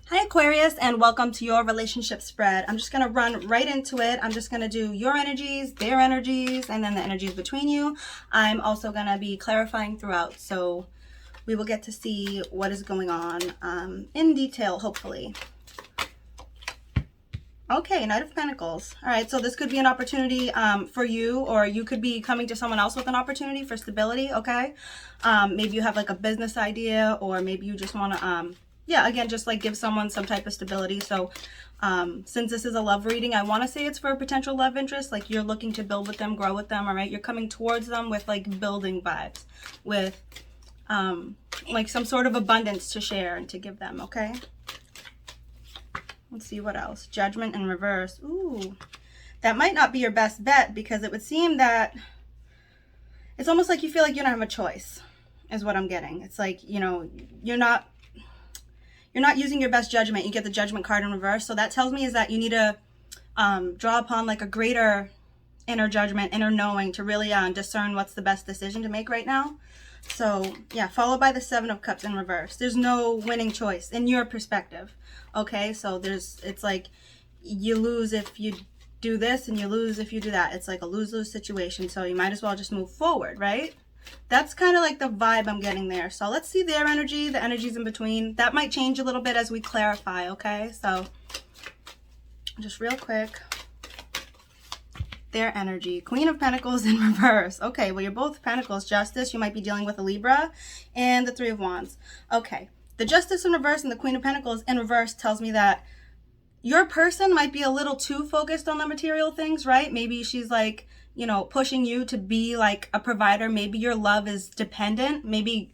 Hi Aquarius, and welcome to your relationship spread. I'm just going to run right into it. I'm just going to do your energies, their energies, and then the energies between you. I'm also going to be clarifying throughout, so we will get to see what is going on in detail, hopefully. Okay, Knight of Pentacles. All right, so this could be an opportunity for you, or you could be coming to someone else with an opportunity for stability, okay? Maybe you have like a business idea, or maybe you just want to... yeah, again, just like give someone some type of stability. So since this is a love reading, I want to say it's for a potential love interest. Like you're looking to build with them, grow with them, all right? You're coming towards them with like building vibes, with like some sort of abundance to share and to give them, okay? Let's see what else. Judgment in reverse. Ooh, that might not be your best bet, because it would seem that it's almost like you feel like you don't have a choice, is what I'm getting. It's like, you know, you're not using your best judgment. You get the Judgment card in reverse. So that tells me is that you need to draw upon like a greater inner judgment, inner knowing to really discern what's the best decision to make right now. So yeah, followed by the Seven of Cups in reverse. There's no winning choice in your perspective. Okay, so it's like you lose if you do this and you lose if you do that. It's like a lose-lose situation. So you might as well just move forward, right? That's kind of like the vibe I'm getting there. So let's see their energy, the energies in between. That might change a little bit as we clarify, okay? So just real quick. Their energy. Queen of Pentacles in reverse. Okay, well, you're both Pentacles. Justice, you might be dealing with a Libra. And the Three of Wands. Okay, the Justice in reverse and the Queen of Pentacles in reverse tells me that your person might be a little too focused on the material things, right? Maybe she's like, you know, pushing you to be like a provider. Maybe your love is dependent. Maybe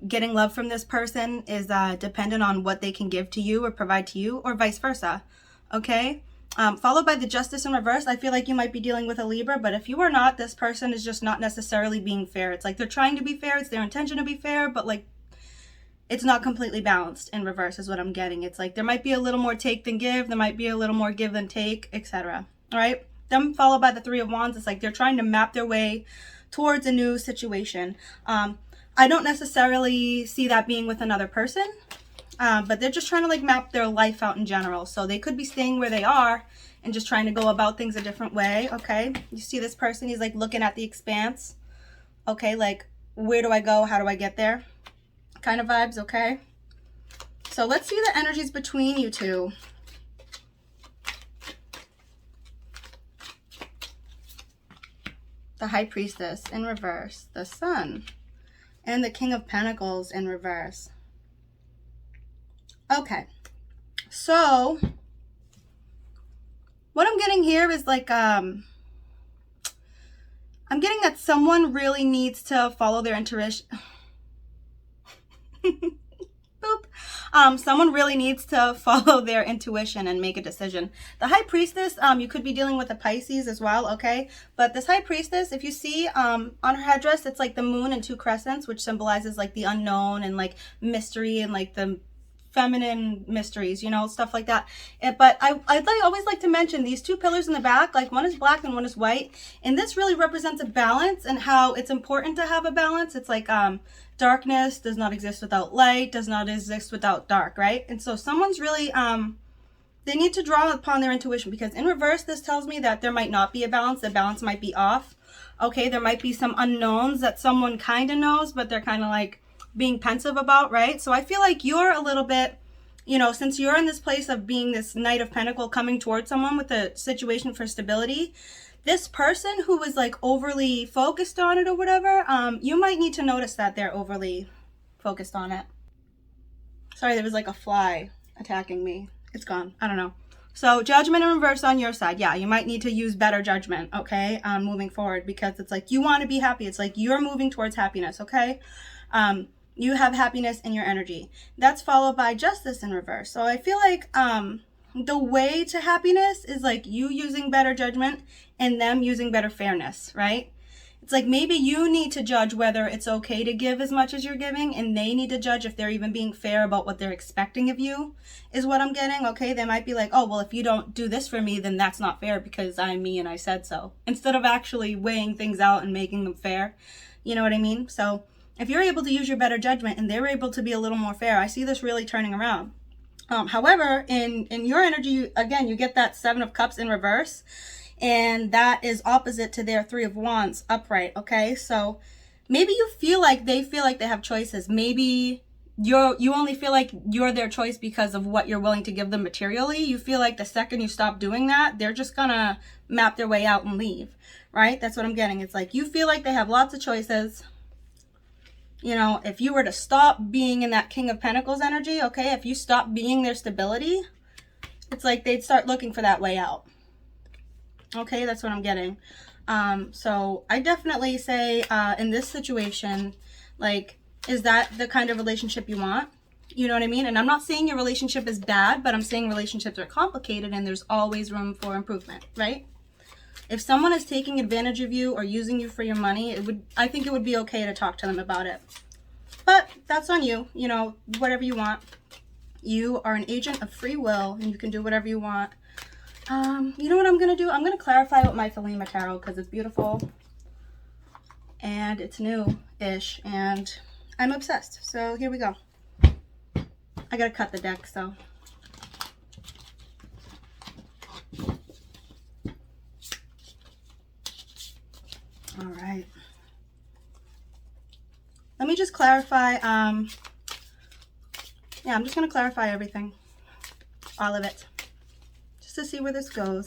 getting love from this person is dependent on what they can give to you or provide to you, or vice versa. Okay? Followed by the Justice in reverse. I feel like you might be dealing with a Libra, but if you are not, this person is just not necessarily being fair. It's like they're trying to be fair. It's their intention to be fair, but like it's not completely balanced in reverse is what I'm getting. It's like there might be a little more take than give. There might be a little more give than take, etc. All right? Then followed by the Three of Wands. It's like they're trying to map their way towards a new situation. I don't necessarily see that being with another person, but they're just trying to like map their life out in general. So they could be staying where they are and just trying to go about things a different way, okay? You see this person, he's like looking at the expanse, okay? Like, where do I go? How do I get there? Kind of vibes, okay? So let's see the energies between you two. The High Priestess in reverse, the Sun, and the King of Pentacles in reverse. Okay, so what I'm getting here is like, I'm getting that someone really needs to follow their intuition. Boop. Someone really needs to follow their intuition and make a decision. The High Priestess, you could be dealing with a Pisces as well, okay? But this High Priestess, if you see on her headdress, it's like the moon and two crescents, which symbolizes like the unknown and like mystery and like the feminine mysteries, you know, stuff like that. But I'd always like to mention these two pillars in the back, like one is black and one is white. And this really represents a balance and how it's important to have a balance. It's like darkness does not exist without light, does not exist without dark, right? And so someone's really, they need to draw upon their intuition, because in reverse, this tells me that there might not be a balance. The balance might be off. Okay, there might be some unknowns that someone kind of knows, but they're kind of like being pensive about, right? So I feel like you're a little bit, you know, since you're in this place of being this Knight of Pentacles coming towards someone with a situation for stability, this person who was like overly focused on it or whatever, you might need to notice that they're overly focused on it. Sorry, there was like a fly attacking me. It's gone. I don't know. So Judgment in reverse on your side. Yeah, you might need to use better judgment, okay, moving forward, because it's like you want to be happy. It's like you're moving towards happiness, okay? You have happiness in your energy. That's followed by Justice in reverse. So I feel like the way to happiness is like you using better judgment and them using better fairness, right? It's like maybe you need to judge whether it's okay to give as much as you're giving, and they need to judge if they're even being fair about what they're expecting of you, is what I'm getting, okay? They might be like, oh, well, if you don't do this for me, then that's not fair because I'm me and I said so. Instead of actually weighing things out and making them fair, you know what I mean? So if you're able to use your better judgment and they're able to be a little more fair, I see this really turning around. However, in your energy, again, you get that 7 of Cups in reverse, and that is opposite to their 3 of Wands upright, okay? So maybe you feel like they have choices. Maybe you only feel like you're their choice because of what you're willing to give them materially. You feel like the second you stop doing that, they're just gonna map their way out and leave, right? That's what I'm getting. It's like you feel like they have lots of choices. You know, if you were to stop being in that King of Pentacles energy, okay, if you stop being their stability, it's like they'd start looking for that way out. Okay, that's what I'm getting. So I definitely say in this situation, like, is that the kind of relationship you want? You know what I mean? And I'm not saying your relationship is bad, but I'm saying relationships are complicated and there's always room for improvement, right? If someone is taking advantage of you or using you for your money, I think it would be okay to talk to them about it. But that's on you, you know, whatever you want. You are an agent of free will and you can do whatever you want. You know what I'm going to do? I'm going to clarify with my Thelema Tarot because it's beautiful and it's new-ish and I'm obsessed. So here we go. I got to cut the deck, so... All right. Let me just clarify. Yeah, I'm just going to clarify everything. All of it. Just to see where this goes.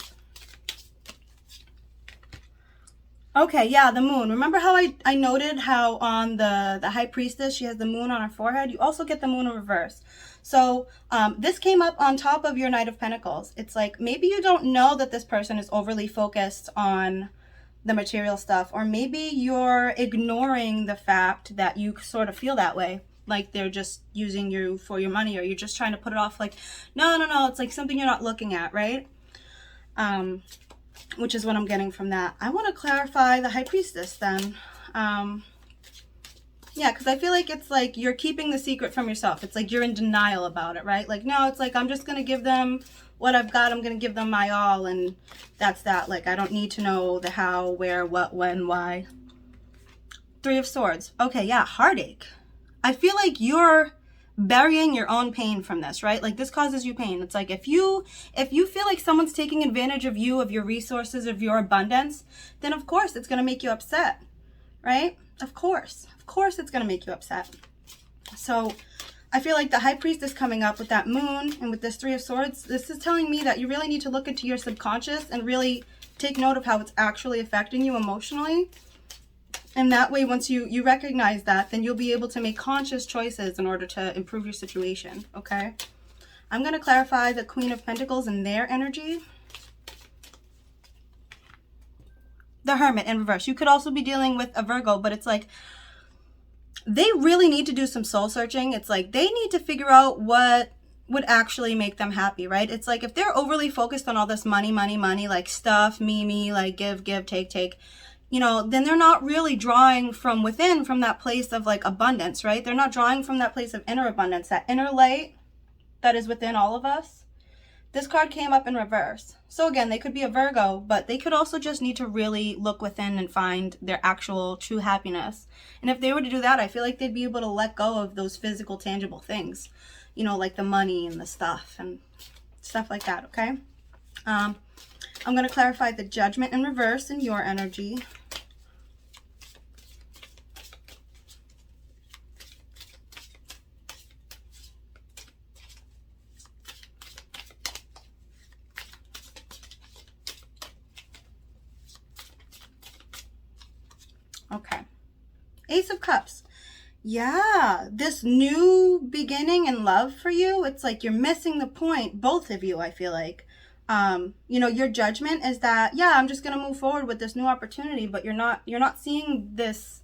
Okay, yeah, the moon. Remember how I noted how on the High Priestess, she has the moon on her forehead? You also get the moon in reverse. So this came up on top of your Knight of Pentacles. It's like maybe you don't know that this person is overly focused on the material stuff, or maybe you're ignoring the fact that you sort of feel that way, like they're just using you for your money, or you're just trying to put it off like no, it's like something you're not looking at, right? Which is what I'm getting from that. I want to clarify the High Priestess then. Yeah, because I feel like it's like you're keeping the secret from yourself. It's like you're in denial about it, right? Like, no, it's like I'm just going to give them what I've got. I'm going to give them my all, and that's that. Like, I don't need to know the how, where, what, when, why. 3 of Swords. Okay, yeah, heartache. I feel like you're burying your own pain from this, right? Like, this causes you pain. It's like if you feel like someone's taking advantage of you, of your resources, of your abundance, then of course it's going to make you upset, right? Of course it's going to make you upset. So I feel like the High Priestess coming up with that moon and with this 3 of Swords, this is telling me that you really need to look into your subconscious and really take note of how it's actually affecting you emotionally. And that way, once you recognize that, then you'll be able to make conscious choices in order to improve your situation, okay? I'm going to clarify the Queen of Pentacles and their energy. The Hermit in reverse. You could also be dealing with a Virgo, but it's like they really need to do some soul searching. It's like they need to figure out what would actually make them happy, right? It's like if they're overly focused on all this money, like stuff, me, like give, take, you know, then they're not really drawing from within, from that place of like abundance, right? They're not drawing from that place of inner abundance, that inner light that is within all of us. This card came up in reverse. So again, they could be a Virgo, but they could also just need to really look within and find their actual true happiness. And if they were to do that, I feel like they'd be able to let go of those physical, tangible things, you know, like the money and the stuff and stuff like that, okay? I'm going to clarify the Judgment in reverse in your energy. Okay. Ace of Cups. Yeah, this new beginning in love for you, it's like you're missing the point, both of you, I feel like. You know, your judgment is that, yeah, I'm just going to move forward with this new opportunity, but you're not seeing this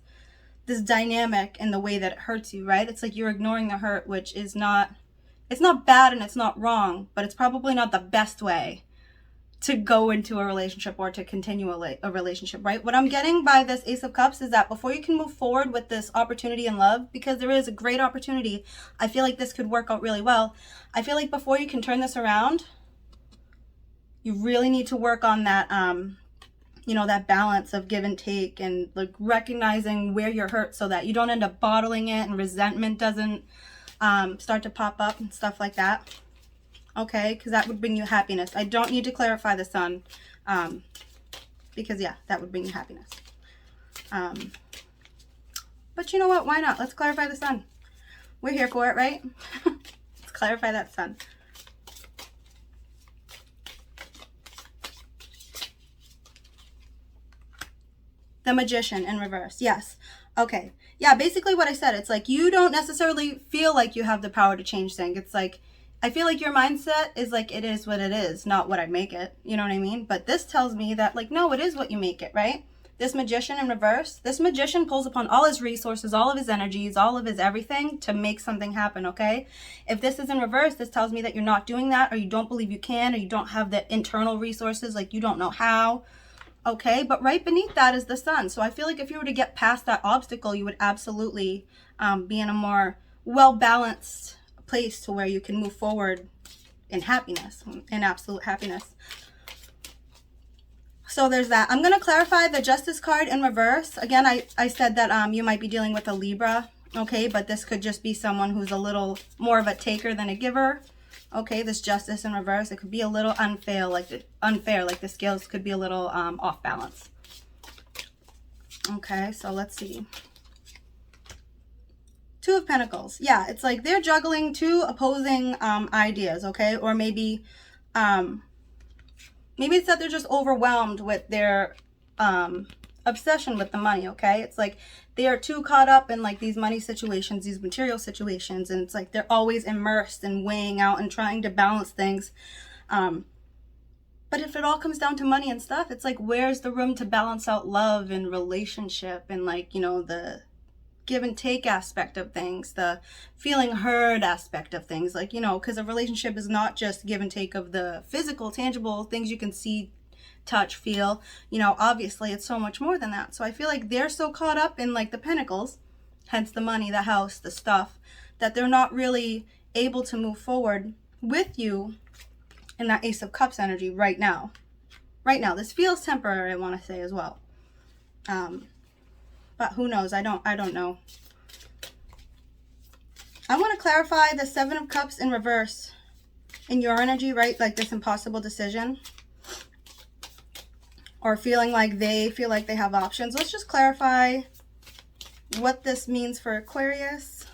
dynamic in the way that it hurts you, right? It's like you're ignoring the hurt, which is not, it's not bad and it's not wrong, but it's probably not the best way to go into a relationship or to continue a relationship, right? What I'm getting by this Ace of Cups is that before you can move forward with this opportunity in love, because there is a great opportunity, I feel like this could work out really well. I feel like before you can turn this around, you really need to work on that, you know, that balance of give and take and like recognizing where you're hurt so that you don't end up bottling it and resentment doesn't start to pop up and stuff like that. okay? Because that would bring you happiness. I don't need to clarify the sun, because yeah, that would bring you happiness. But you know what? Why not? Let's clarify the sun. We're here for it, right? Let's clarify that sun. The Magician in reverse. Yes. Okay. Yeah, basically what I said. It's like you don't necessarily feel like you have the power to change things. It's like, I feel like your mindset is like, it is what it is, not what I make it. You know what I mean? But this tells me that, like, no, it is what you make it, right? This Magician in reverse, this Magician pulls upon all his resources, all of his energies, all of his everything to make something happen, okay? If this is in reverse, this tells me that you're not doing that, or you don't believe you can, or you don't have the internal resources, like you don't know how. Okay, but right beneath that is the sun. So I feel like if you were to get past that obstacle, you would absolutely be in a more well-balanced place to where you can move forward in happiness, in absolute happiness. So there's that. I'm going to clarify the Justice card in reverse. Again, I said that you might be dealing with a Libra, okay, but this could just be someone who's a little more of a taker than a giver. Okay, this Justice in reverse, it could be a little unfair, like the scales could be a little off balance. Okay, so let's see. Two of Pentacles. Yeah, it's like they're juggling two opposing ideas, okay? Or maybe it's that they're just overwhelmed with their obsession with the money, okay? It's like they are too caught up in like these money situations, these material situations, and it's like they're always immersed in weighing out and trying to balance things. But if it all comes down to money and stuff, it's like, where's the room to balance out love and relationship and, like, you know, the give and take aspect of things, the feeling heard aspect of things, like, you know, because a relationship is not just give and take of the physical, tangible things you can see, touch, feel, you know, obviously it's so much more than that. So I feel like they're so caught up in like the Pentacles, hence the money, the house, the stuff, that they're not really able to move forward with you in that Ace of Cups energy right now. Right now, this feels temporary, I want to say as well. But who knows? I don't know. I want to clarify the Seven of Cups in reverse in your energy, right? Like this impossible decision, or feeling like they feel like they have options. Let's just clarify what this means for Aquarius.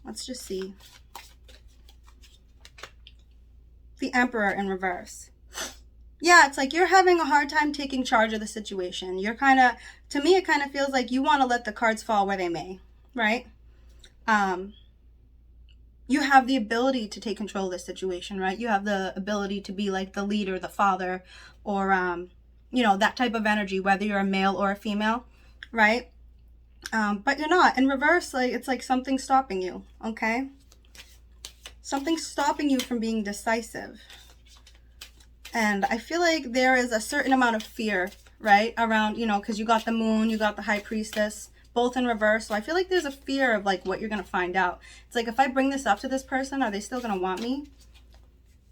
Let's just see. The Emperor in reverse. Yeah, it's like you're having a hard time taking charge of the situation. You're kind of, to me, it kind of feels like you want to let the cards fall where they may, right? You have the ability to take control of this situation, right? You have the ability to be like the leader, the father, or, you know, that type of energy, whether you're a male or a female, right? But you're not. In reverse, like it's like something's stopping you, okay? Something's stopping you from being decisive. And I feel like there is a certain amount of fear, right? Around, you know, because you got the Moon, you got the High Priestess, both in reverse. So I feel like there's a fear of like what you're going to find out. It's like, if I bring this up to this person, are they still going to want me?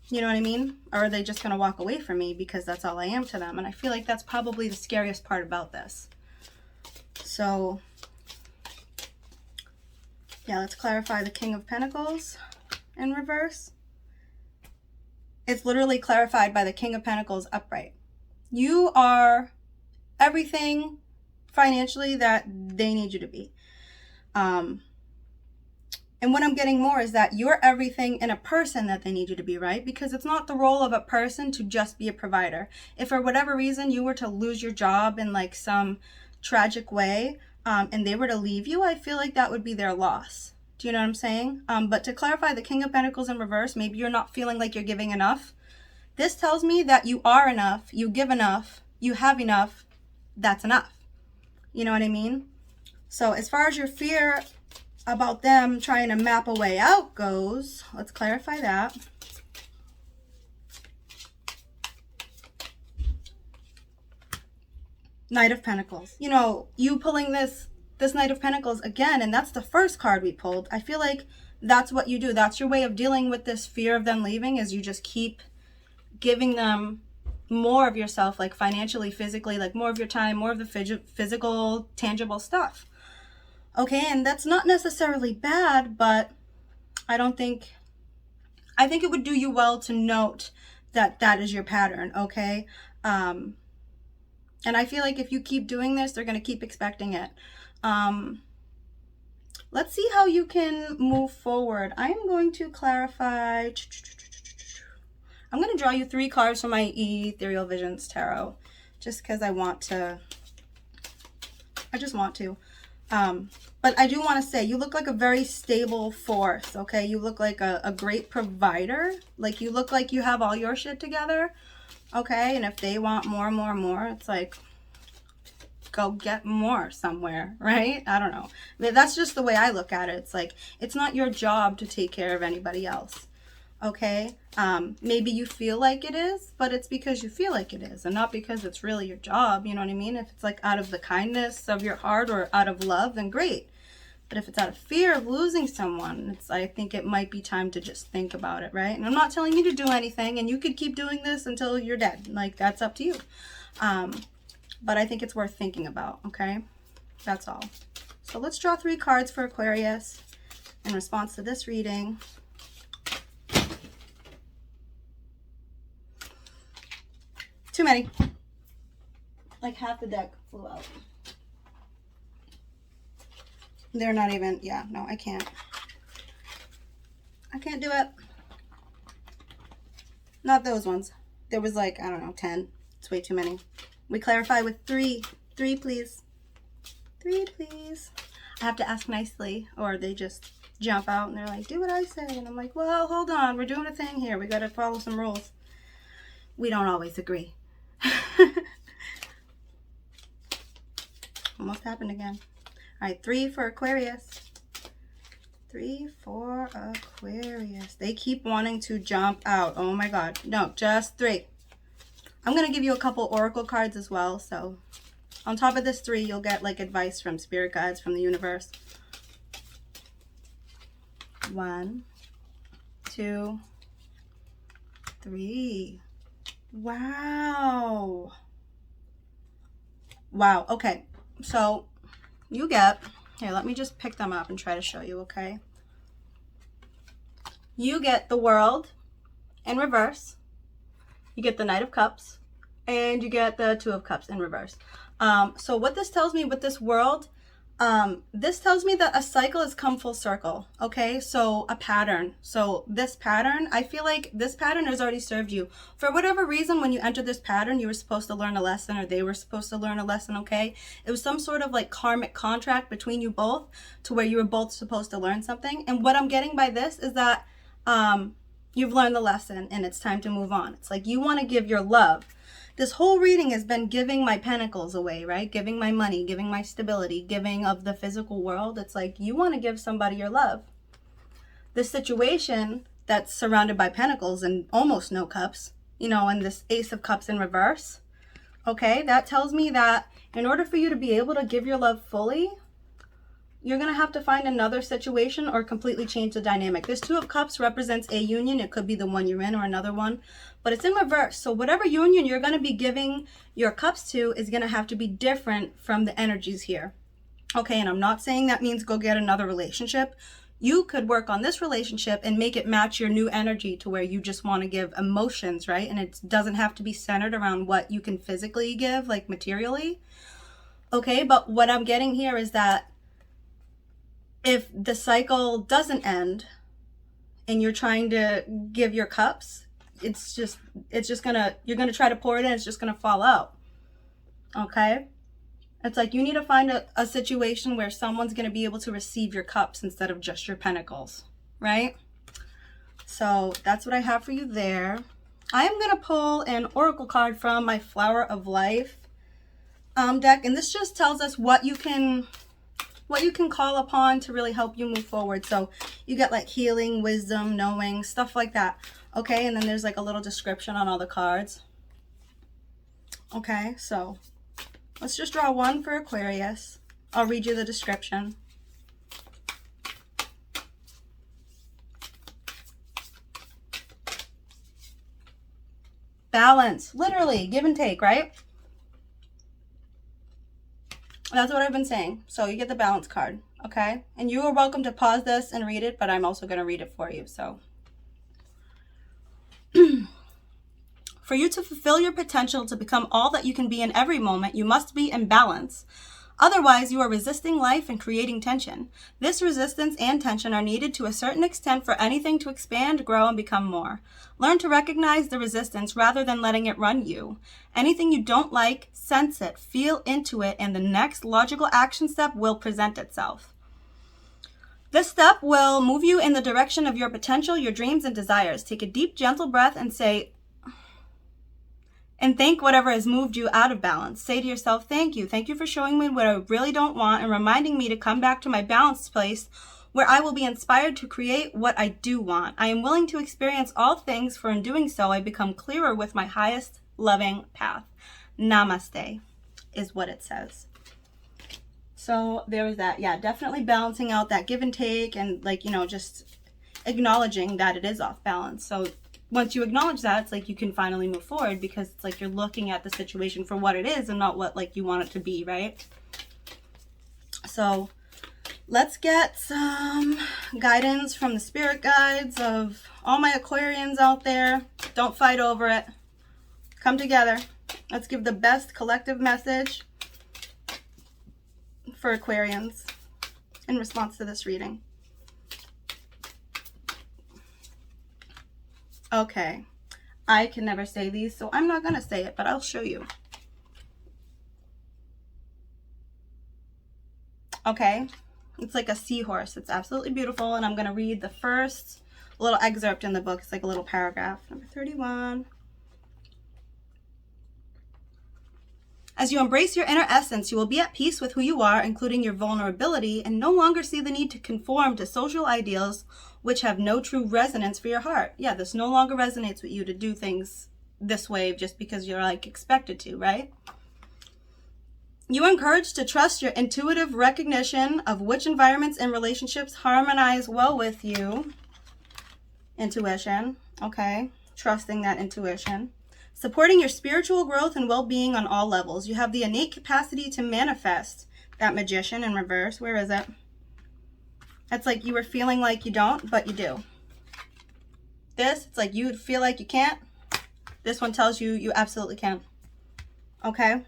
You know what I mean? Or are they just going to walk away from me because that's all I am to them? And I feel like that's probably the scariest part about this. So, yeah, let's clarify the King of Pentacles in reverse. It's literally clarified by the King of Pentacles upright. You are everything financially that they need you to be. And what I'm getting more is that you're everything in a person that they need you to be, right? Because it's not the role of a person to just be a provider. If for whatever reason you were to lose your job in like some tragic way, and they were to leave you, I feel like that would be their loss. Do you know what I'm saying? But to clarify the King of Pentacles in reverse, maybe you're not feeling like you're giving enough. This tells me that you are enough, you give enough, you have enough, that's enough. You know what I mean? So as far as your fear about them trying to map a way out goes, let's clarify that. Knight of Pentacles. You know, you pulling this Knight of Pentacles again, and that's the first card we pulled. I feel like that's what you do. That's your way of dealing with this fear of them leaving, is you just keep giving them more of yourself, like financially, physically, like more of your time, more of the physical, tangible stuff. Okay, and that's not necessarily bad, but I don't think I think it would do you well to note that that is your pattern, okay? And I feel like if you keep doing this, they're going to keep expecting it. Let's see how you can move forward. I am going to clarify. I'm going to draw you 3 cards from my Ethereal Visions Tarot, just because I want to. I just want to. But I do want to say, you look like a very stable force, okay? You look like a great provider. Like, you look like you have all your shit together, okay? And if they want more, it's like, go get more somewhere, right? I don't know. That's just the way I look at it. It's like, it's not your job to take care of anybody else, okay? Maybe you feel like it is, but it's because you feel like it is and not because it's really your job, you know what I mean? If it's like out of the kindness of your heart or out of love, then great. But if it's out of fear of losing someone, I think it might be time to just think about it, right? And I'm not telling you to do anything, and you could keep doing this until you're dead. Like, that's up to you. But I think it's worth thinking about, okay? That's all. So let's draw 3 cards for Aquarius in response to this reading. Too many. Like half the deck flew out. They're not even, yeah, no, I can't. I can't do it. Not those ones. There was like, I don't know, 10. It's way too many. We clarify with 3. 3, please. 3, please. I have to ask nicely, or they just jump out and they're like, do what I say. And I'm like, well, hold on. We're doing a thing here. We got to follow some rules. We don't always agree. Almost happened again. All right, 3 for Aquarius. 3 for Aquarius. They keep wanting to jump out. Oh my God. No, just 3. I'm going to give you a couple oracle cards as well. So on top of this 3, you'll get like advice from spirit guides from the universe. 1, 2, 3. Wow. Wow. Okay. So you get, here, let me just pick them up and try to show you, okay? You get the World in reverse. You get the Knight of Cups. And you get the 2 of Cups in reverse. So what this tells me with this World, this tells me that a cycle has come full circle, okay? So a pattern. So this pattern, I feel like this pattern has already served you. For whatever reason, when you entered this pattern, you were supposed to learn a lesson, or they were supposed to learn a lesson, okay? It was some sort of like karmic contract between you both to where you were both supposed to learn something. And what I'm getting by this is that you've learned the lesson and it's time to move on. It's like you want to give your love. This whole reading has been giving my pentacles away, right? Giving my money, giving my stability, giving of the physical world. It's like you want to give somebody your love. This situation that's surrounded by pentacles and almost no cups, you know, and this Ace of Cups in reverse, okay? That tells me that in order for you to be able to give your love fully, you're going to have to find another situation or completely change the dynamic. This 2 of Cups represents a union. It could be the one you're in or another one, but it's in reverse. So whatever union you're going to be giving your cups to is going to have to be different from the energies here. Okay, and I'm not saying that means go get another relationship. You could work on this relationship and make it match your new energy to where you just want to give emotions, right? And it doesn't have to be centered around what you can physically give, like materially. Okay, but what I'm getting here is that if the cycle doesn't end and you're trying to give your cups, it's just gonna, you're gonna try to pour it in, it's just gonna fall out. Okay? It's like you need to find a situation where someone's gonna be able to receive your cups instead of just your pentacles, right? So that's what I have for you there. I am gonna pull an oracle card from my Flower of Life deck, and this just tells us what you can call upon to really help you move forward. So you get like healing, wisdom, knowing, stuff like that. Okay, and then there's like a little description on all the cards. Okay, so let's just draw 1 for Aquarius. I'll read you the description. Balance, literally, give and take, right? That's what I've been saying. So you get the balance card, okay? And you are welcome to pause this and read it, but I'm also going to read it for you. So For you to fulfill your potential to become all that you can be in every moment, you must be in balance. Otherwise, you are resisting life and creating tension. This resistance and tension are needed to a certain extent for anything to expand, grow, and become more. Learn to recognize the resistance rather than letting it run you. Anything you don't like, sense it, feel into it, and the next logical action step will present itself. This step will move you in the direction of your potential, your dreams, and desires. Take a deep, gentle breath and thank whatever has moved you out of balance. Say to yourself, thank you. Thank you for showing me what I really don't want and reminding me to come back to my balanced place where I will be inspired to create what I do want. I am willing to experience all things, for in doing so, I become clearer with my highest loving path. Namaste is what it says. So there was that. Yeah, definitely balancing out that give and take and just acknowledging that it is off balance. So once you acknowledge that, it's like you can finally move forward, because it's like you're looking at the situation for what it is and not what you want it to be, right? So let's get some guidance from the spirit guides of all my Aquarians out there. Don't fight over it. Come together. Let's give the best collective message for Aquarians in response to this reading. Okay, I can never say these, so I'm not going to say it, but I'll show you. Okay, it's like a seahorse. It's absolutely beautiful, and I'm going to read the first little excerpt in the book. It's like a little paragraph. Number 31. As you embrace your inner essence, you will be at peace with who you are, including your vulnerability, and no longer see the need to conform to social ideals which have no true resonance for your heart. Yeah, this no longer resonates with you to do things this way just because you're expected to, right? You are encouraged to trust your intuitive recognition of which environments and relationships harmonize well with you. Intuition, okay? Trusting that intuition. Supporting your spiritual growth and well-being on all levels. You have the innate capacity to manifest. That Magician in reverse. Where is it? It's like you were feeling like you don't, but you do. This, it's like you feel like you can't. This one tells you you absolutely can. Okay?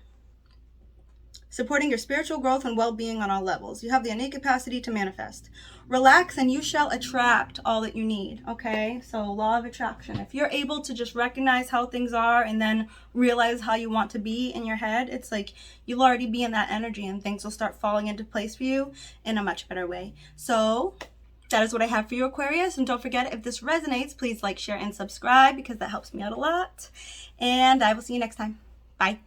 Supporting your spiritual growth and well-being on all levels. You have the innate capacity to manifest. Relax and you shall attract all that you need. Okay? So law of attraction. If you're able to just recognize how things are and then realize how you want to be in your head, it's like you'll already be in that energy and things will start falling into place for you in a much better way. So that is what I have for you, Aquarius. And don't forget, if this resonates, please like, share, and subscribe, because that helps me out a lot. And I will see you next time. Bye.